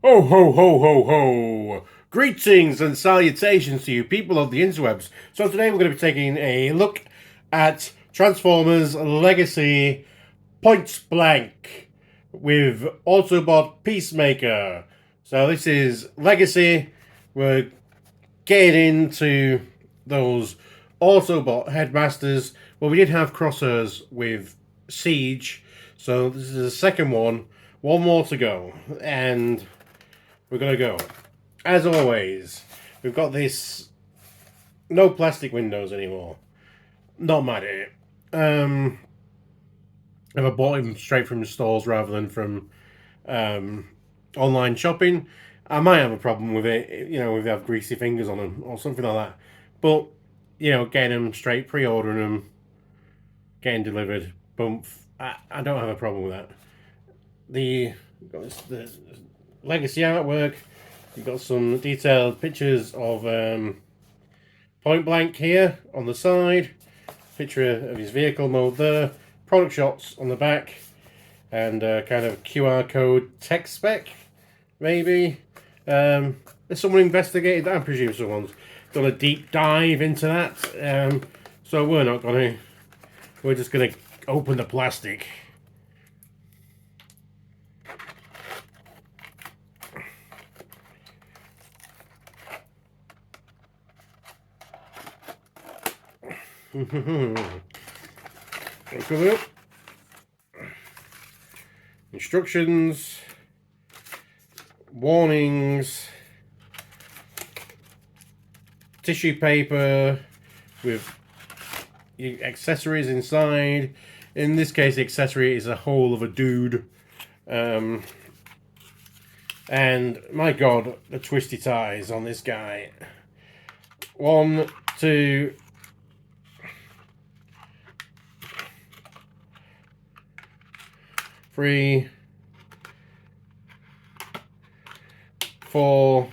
Ho, ho, ho, ho, ho! Greetings and salutations to you people of the interwebs. So today we're going to be taking a look at Transformers Legacy Pointblank with Autobot Peacemaker. So this is Legacy. We're getting into those Autobot headmasters. Well, we did have crossers with Siege, so this is the second one. One more to go, and we're going to go. As always, we've got this... No plastic windows anymore. Not mad at it. I bought them straight from the stores rather than from online shopping. I might have a problem with it, you know, if they have greasy fingers on them or something like that. But, you know, getting them straight, pre-ordering them, getting delivered, boom, I don't have a problem with that. The Legacy artwork, you've got some detailed pictures of Pointblank here on the side, picture of his vehicle mode there, product shots on the back, and kind of QR code text spec, maybe. Has someone investigated that? I presume someone's done a deep dive into that. So we're not going to. We're just going to open the plastic. Instructions, warnings, tissue paper with accessories inside. In this case, the accessory is a hole of a dude. And my god, the twisty ties on this guy. 1, 2, 3, 4,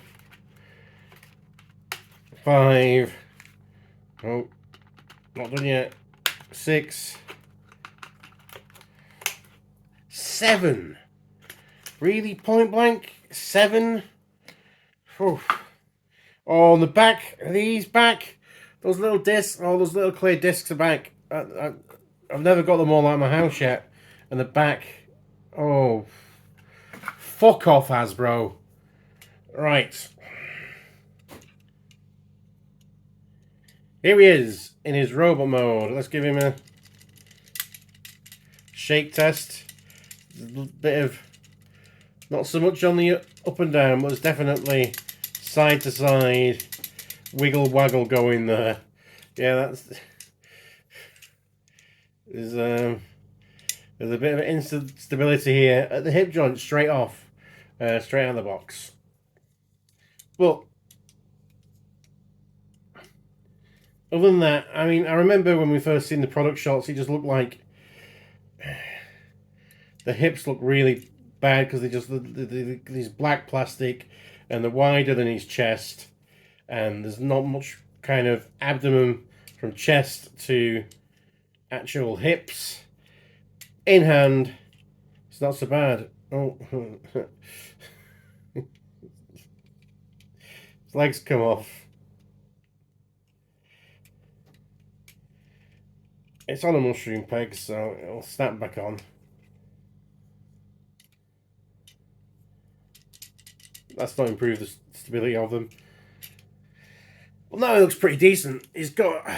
5. Oh, not done yet. 6, 7. Really, Pointblank? 7? Oh, on the back, these back, those little discs, all those little clear discs are back. I've never got them all out of my house yet. And the back, oh, fuck off, Hasbro. Right. Here he is in his robot mode. Let's give him a shake test. A bit of, not so much on the up and down, but it's definitely side to side, wiggle waggle going there. Yeah, that's, there's a bit of instability here at the hip joint, straight off, straight out of the box. But other than that, I mean, I remember when we first seen the product shots, it just looked like the hips look really bad because they just these black plastic, and they're wider than his chest, and there's not much kind of abdomen from chest to actual hips. In hand, it's not so bad. Oh, his legs come off. It's on a mushroom peg, so it'll snap back on. That's not improved the stability of them. Well, now it looks pretty decent. He's got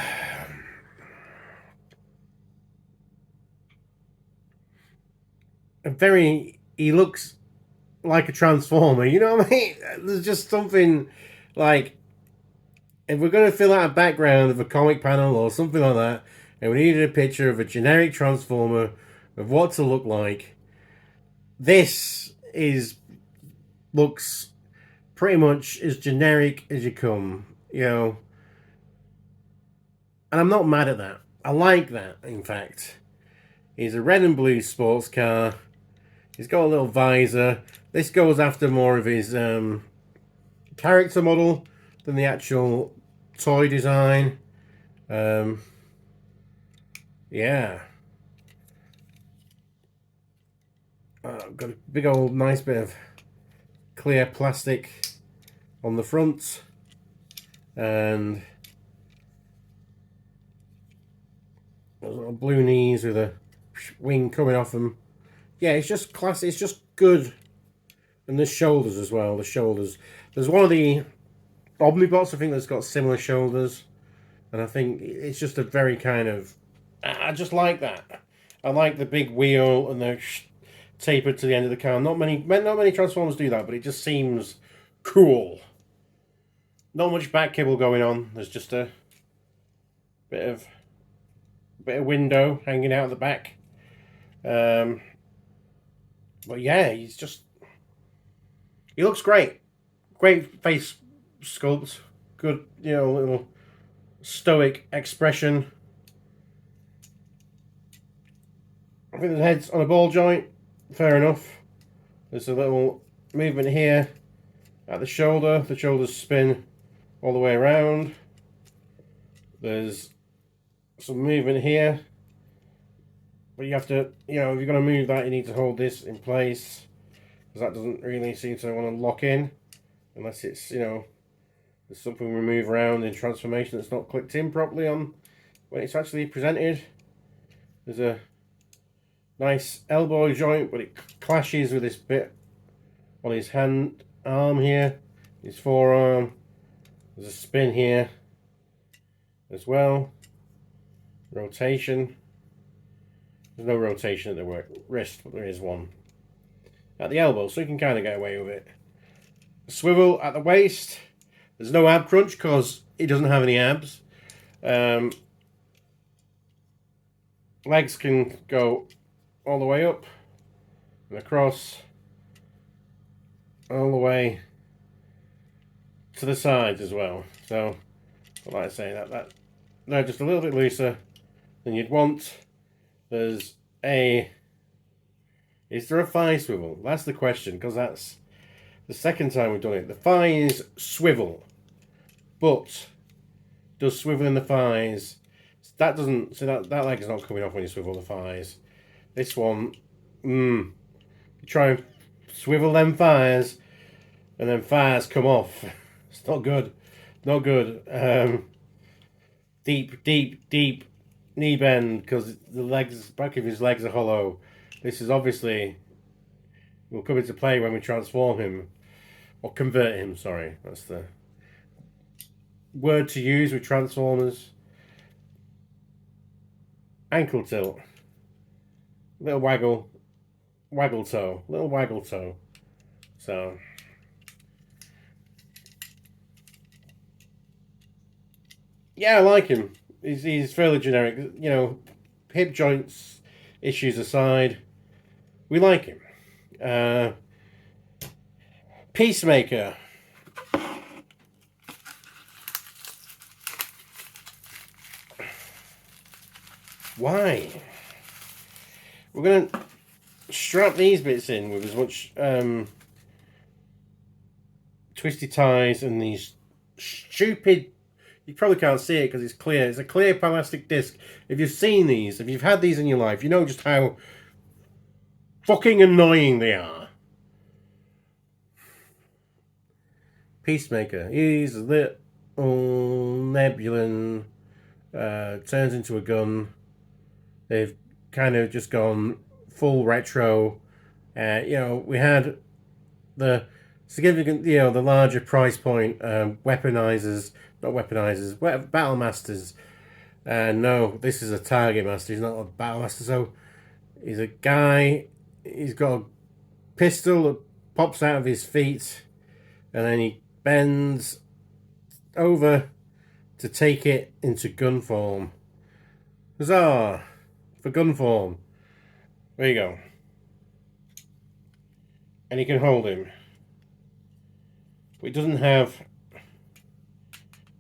he looks like a Transformer, you know what I mean? There's just something like, if we're going to fill out a background of a comic panel or something like that, and we needed a picture of a generic Transformer of what to look like, this looks pretty much as generic as you come, you know. And I'm not mad at that. I like that, in fact. He's a red and blue sports car. He's got a little visor. This goes after more of his character model than the actual toy design. Yeah. Got a big old nice bit of clear plastic on the front, and those little blue knees with a wing coming off them. Yeah, it's just classic. It's just good. And there's shoulders as well. The shoulders. There's one of the Omnibots, I think, that's got similar shoulders, and I think it's just a very kind of. I just like that. I like the big wheel and the tapered to the end of the car. Not many Transformers do that, but it just seems cool. Not much back kibble going on. There's just a bit of window hanging out at the back. But yeah, he looks great. Great face sculpt. Good, little stoic expression. I think the head's on a ball joint. Fair enough. There's a little movement here at the shoulder. The shoulders spin all the way around. There's some movement here. But you have to, if you're going to move that, you need to hold this in place. Because that doesn't really seem to want to lock in. Unless it's, there's something we move around in transformation that's not clicked in properly on when it's actually presented. There's a nice elbow joint, but it clashes with this bit on his arm here, his forearm. There's a spin here as well. Rotation. There's no rotation at the wrist, but there is one at the elbow, so you can kind of get away with it. Swivel at the waist. There's no ab crunch because he doesn't have any abs. Legs can go all the way up and across, all the way to the sides as well. So, like I say, that they're just a little bit looser than you'd want. Is there a thigh swivel? That's the question, because that's the second time we've done it. The thighs swivel, but does swivel in the thighs? That doesn't. So that leg is not coming off when you swivel the thighs. This one, you try and swivel them thighs, and then thighs come off. It's not good. Not good. Deep knee bend because the back of his legs are hollow. This is obviously will come into play when we transform him or convert him. Sorry, that's the word to use with Transformers. Ankle tilt, little waggle toe, little waggle toe. So yeah, I like him. He's fairly generic. Hip joints issues aside, we like him. Peacemaker. Why? We're going to strap these bits in with as much twisty ties and these stupid. You probably can't see it because it's clear. It's a clear plastic disc. If you've seen these, if you've had these in your life, you know just how fucking annoying they are. Peacemaker. He's a little Nebulan. Turns into a gun. They've kind of just gone full retro. We had the significant, the larger price point Battle Masters. No, this is a Target Master. He's not a Battle Master. So he's a guy. He's got a pistol that pops out of his feet, and then he bends over to take it into gun form. Huzzah! For gun form. There you go. And he can hold him. But it doesn't have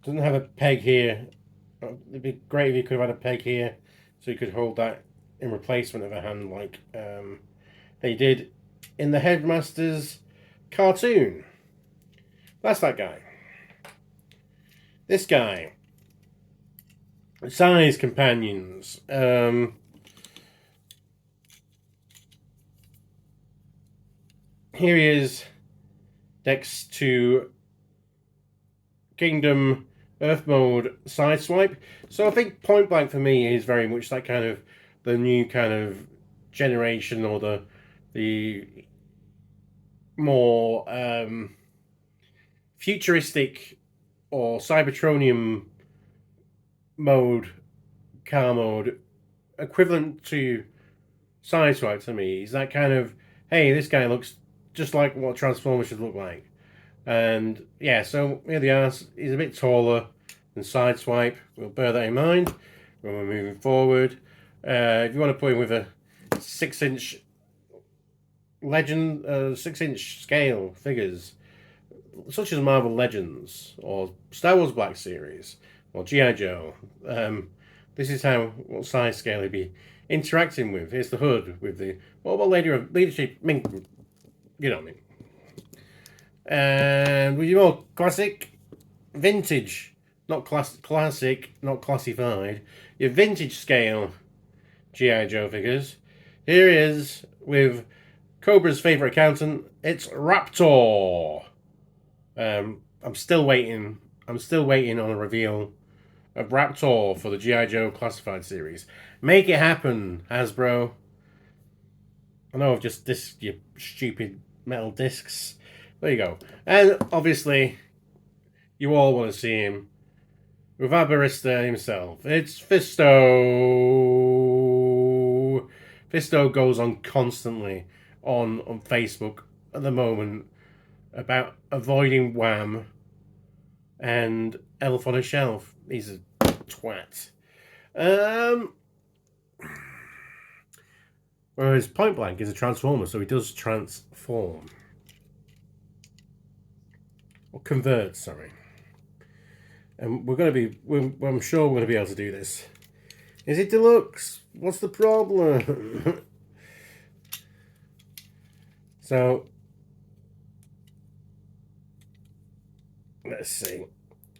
a peg here. It'd be great if you could have had a peg here, so you could hold that in replacement of a hand like they did in the Headmasters cartoon. That's that guy. This guy. Size companions. Here he is next to Kingdom Earth Mode Sideswipe. So I think Pointblank for me is very much that kind of the new kind of generation, or the more futuristic or Cybertronium mode, car mode, equivalent to Sideswipe to me. Is that kind of, hey, this guy looks just like what Transformers should look like. And yeah, so here they are. He's a bit taller than Sideswipe. We'll bear that in mind when we're moving forward. If you want to put him with a 6-inch legend, 6-inch scale figures, such as Marvel Legends or Star Wars Black Series or G.I. Joe, this is what size scale he'd be interacting with. Here's the hood with the what leadership mink, you know what I mean. And with your more classic, vintage, not classic, not classified, your vintage scale G.I. Joe figures. Here he is with Cobra's favourite accountant. It's Raptor. I'm still waiting on a reveal of Raptor for the G.I. Joe Classified series. Make it happen, Hasbro. I know I've just disced your stupid metal discs. There you go. And obviously, you all want to see him with our barista himself. It's Fisto. Fisto goes on constantly on Facebook at the moment about avoiding Wham and Elf on a Shelf. He's a twat. Whereas Pointblank is a transformer, so he does transform. Or convert, sorry. And I'm sure we're going to be able to do this. Is it deluxe? What's the problem? So, let's see.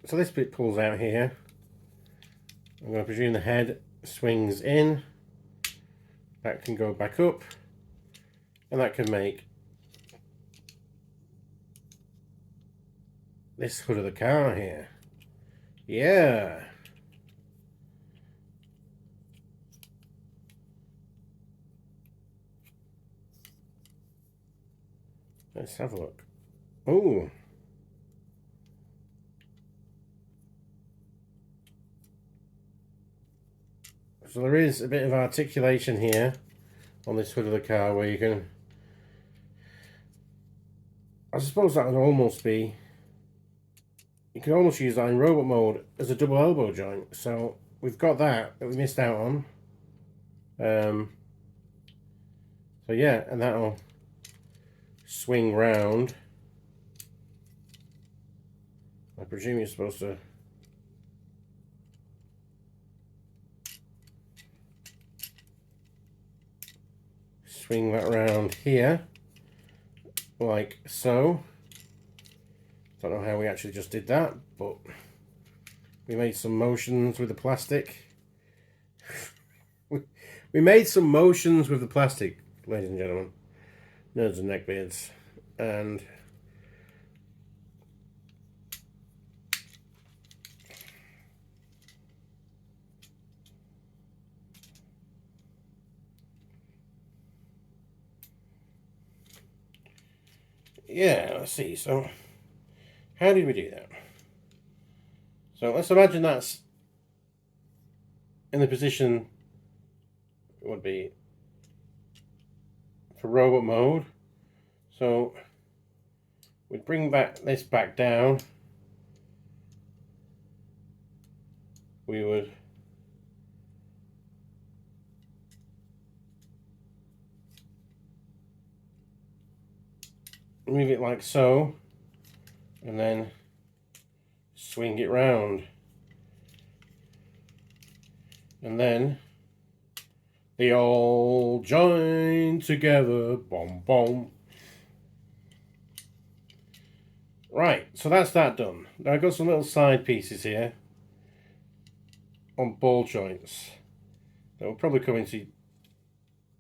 So this bit pulls out here. I'm going to presume the head swings in. That can go back up. And that can make this hood of the car here. Yeah. Let's have a look. Oh. So there is a bit of articulation here on this hood of the car where you can... I suppose that would almost be... You can almost use that in robot mode as a double elbow joint. So we've got that we missed out on. So yeah, and that'll swing round. I presume you're supposed to swing that round here, like so. Don't know how we actually just did that, but we made some motions with the plastic. We made some motions with the plastic, ladies and gentlemen. Nerds and neckbeards. And yeah, let's see. So how did we do that? So let's imagine that's in the position it would be for robot mode. So we'd bring this back down. We would move it like so, and then swing it round, and then they all join together. Boom, boom. Right, so that's that done. Now I've got some little side pieces here on ball joints that will probably come into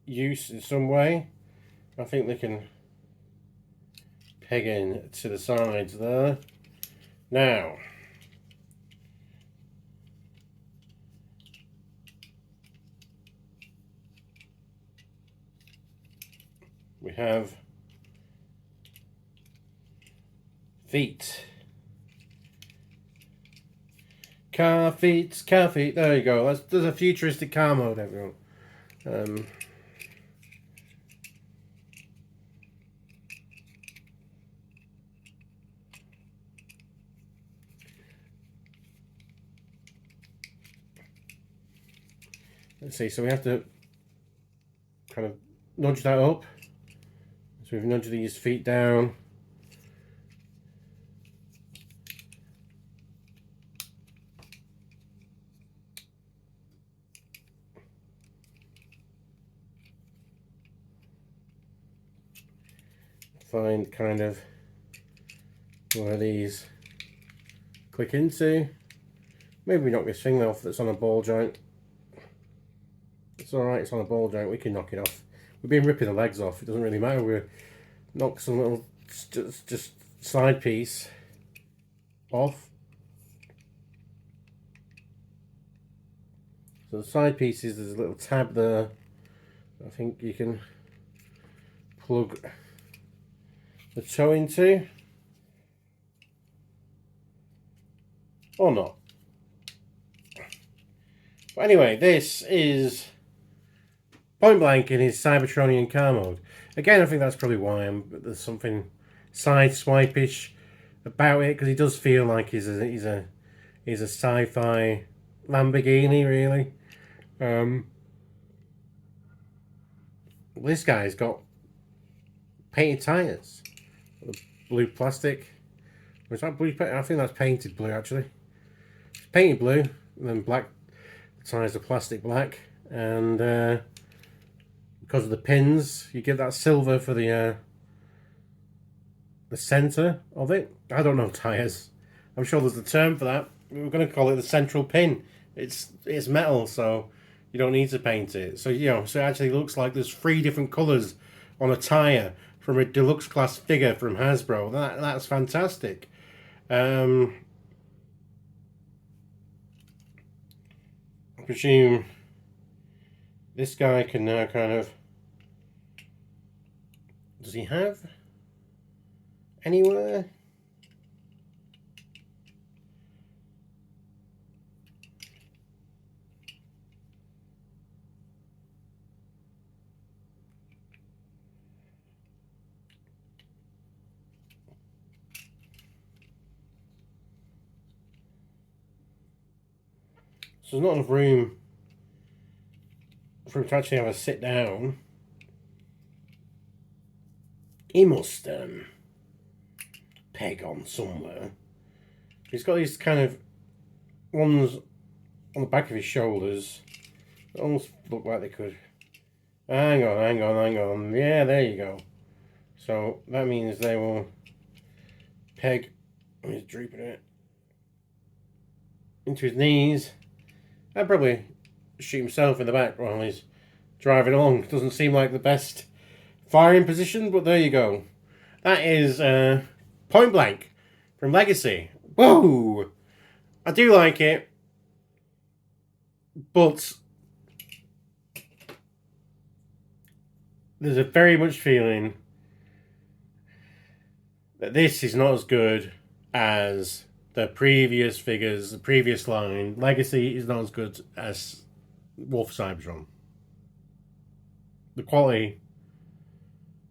use in some way. I think they can pegging to the sides there. Now, we have feet. Car feet, car feet. There you go. There's a futuristic car mode, everyone. Let's see. So we have to kind of nudge that up. So we've nudged these feet down. Find kind of where these click into. Maybe we knock this thing off that's on a ball joint. It's alright, it's on a ball joint, we can knock it off. We've been ripping the legs off, it doesn't really matter. We knock some little just side piece off. So the side pieces, there's a little tab there. I think you can plug the toe into, or not. But anyway, this is Pointblank in his Cybertronian car mode. Again, I think that's probably why there's something side swipe-ish about it, because he does feel like he's a sci-fi Lamborghini, really. This guy's got painted tyres. Blue plastic. Was that blue? I think that's painted blue, actually. It's painted blue, and then black. The tyres are plastic black, and because of the pins, you get that silver for the centre of it. I don't know tyres. I'm sure there's a term for that. We're going to call it the central pin. It's metal, so you don't need to paint it. So so it actually looks like there's 3 different colours on a tyre from a deluxe class figure from Hasbro. That's fantastic. I presume this guy can now kind of... Does he have anywhere? So there's not enough room for him to actually have a sit down. He must peg on somewhere. He's got these kind of ones on the back of his shoulders that almost look like they could... Hang on. Yeah, there you go. So that means they will peg... He's drooping it into his knees. I'd probably shoot himself in the back while he's driving along. Doesn't seem like the best firing position, but there you go. That is Pointblank from Legacy. Whoa! I do like it, but there's a very much feeling that this is not as good as the previous figures, the previous line. Legacy is not as good as Wolf Cybertron. The quality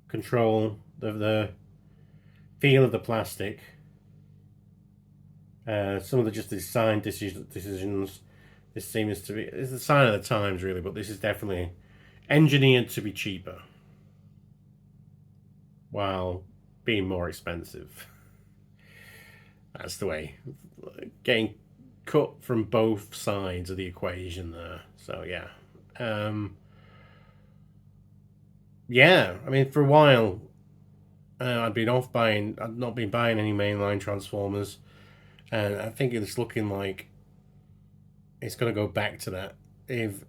control, the feel of the plastic, some of the just design decisions. This seems to be, it's the sign of the times, really, but this is definitely engineered to be cheaper while being more expensive. That's the way. Getting cut from both sides of the equation there. So yeah. Yeah, I mean, for a while, I'd not been buying any mainline Transformers, and I think it's looking like it's going to go back to that if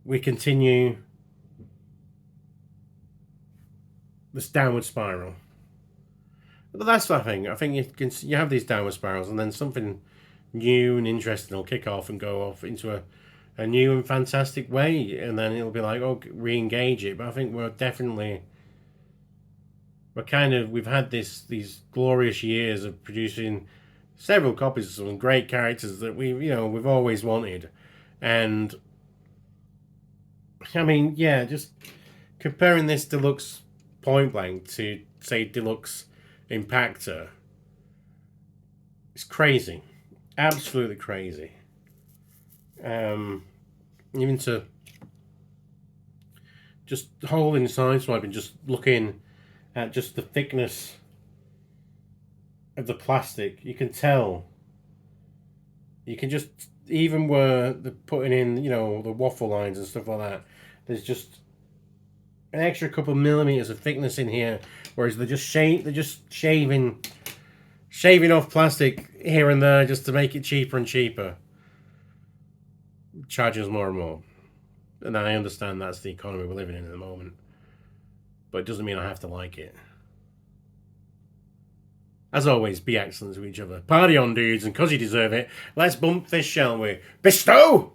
we continue this downward spiral. But that's the thing. I think you have these downward spirals, and then something new and interesting will kick off and go off into a new and fantastic way, and then it'll be like, oh, re-engage it. But I think we've had these glorious years of producing several copies of some great characters that we've always wanted, and I mean, yeah, just comparing this deluxe Pointblank to say deluxe Impactor, it's crazy, absolutely crazy. Even to just holding Sideswipe and just looking at just the thickness of the plastic, you can tell. You can just, even where they're putting in, the waffle lines and stuff like that, there's just an extra couple of millimeters of thickness in here, whereas they're just shaving off plastic here and there just to make it cheaper and cheaper, charging us more and more. And I understand that's the economy we're living in at the moment, but it doesn't mean I have to like it. As always, be excellent to each other. Party on, dudes, and 'cause you deserve it, let's bump this, shall we? Bestow!